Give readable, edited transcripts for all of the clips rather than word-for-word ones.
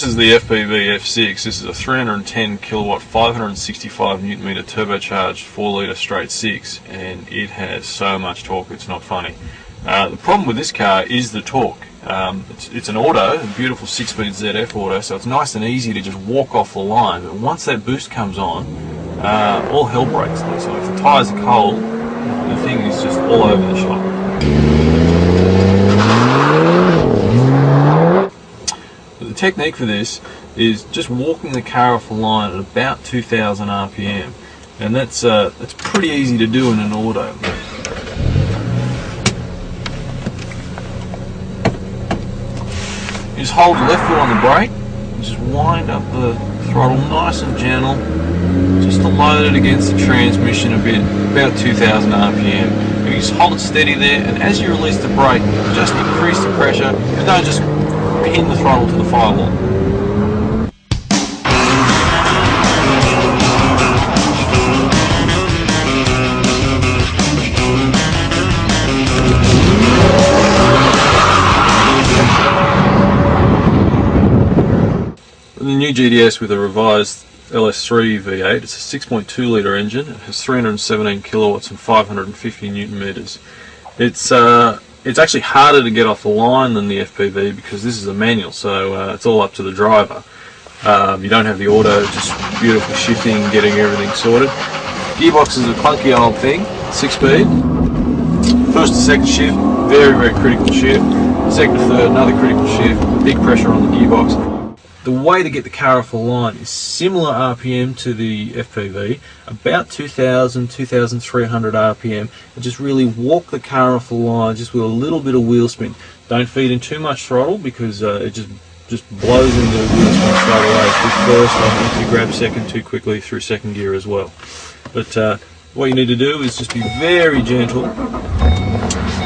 this is the FPV F6. This is a 310 kilowatt, 565 newton meter turbocharged 4 litre straight six, and it has so much torque it's not funny. The problem with this car is the torque. It's an auto, a beautiful 6-speed ZF auto, so it's nice and easy to just walk off the line. But once that boost comes on, all hell breaks loose. So if the tyres are cold, the thing is just all over the shop. The technique for this is just walking the car off the line at about 2000 RPM, and that's pretty easy to do in an auto. You just hold your left foot on the brake, and just wind up the throttle nice and gentle, just to load it against the transmission a bit, about 2000 RPM. You just hold it steady there, and as you release the brake, just increase the pressure, and don't just pin the throttle to the firewall. The new GDS with a revised LS3 V8, it's a 6.2 litre engine, it has 317 kilowatts and 550 newton meters. It's actually harder to get off the line than the FPV because this is a manual, so it's all up to the driver. You don't have the auto just beautifully shifting and getting everything sorted. Gearbox is a clunky old thing, 6-speed. First to second shift, very, very critical shift. Second to third, another critical shift, big pressure on the gearbox. The way to get the car off the line is similar RPM to the FPV, about 2000, 2300 RPM, and just really walk the car off the line just with a little bit of wheel spin. Don't feed in too much throttle because it just blows into the wheel spin straight away through first, and if you grab second too quickly through second gear as well. But what you need to do is just be very gentle,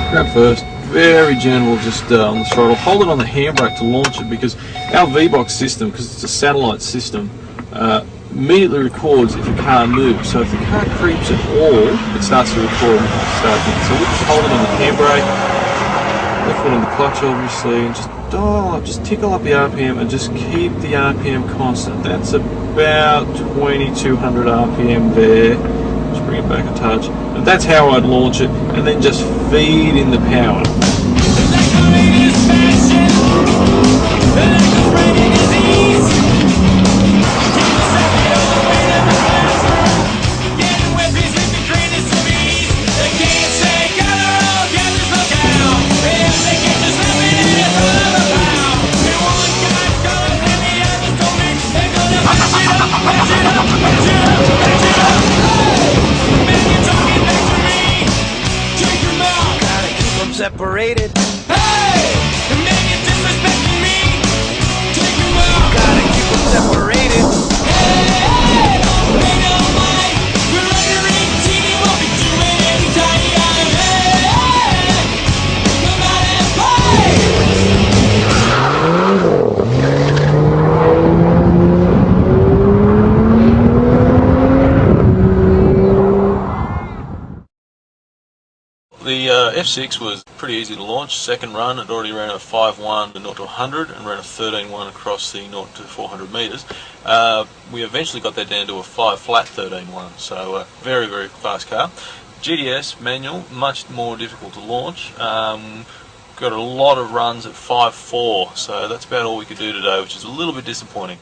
grab first, very gentle just on the throttle, hold it on the handbrake to launch it, because our VBox system, because it's a satellite system, immediately records if the car moves. So if the car creeps at all, it starts to record and starts it. So we'll just hold it on the handbrake, left foot on the clutch obviously, and just dial up, just tickle up the RPM and just keep the RPM constant. That's about 2200 RPM there. Just bring it back a touch. And that's how I'd launch it, and then just feed in the power. Separated. Hey! The man you're disrespecting me. Take him out. Gotta keep them separated. Hey! Don't be no mind. We're under 18. Won't be doing any time. Hey! Come out and The F6 was pretty easy to launch. Second run, it already ran a 5.1 to 0 to 100 and ran a 13.1 across the 0 to 400 metres. We eventually got that down to a 5 flat 13.1, so very, very fast car. GDS manual, much more difficult to launch. Got a lot of runs at 5.4, so that's about all we could do today, which is a little bit disappointing.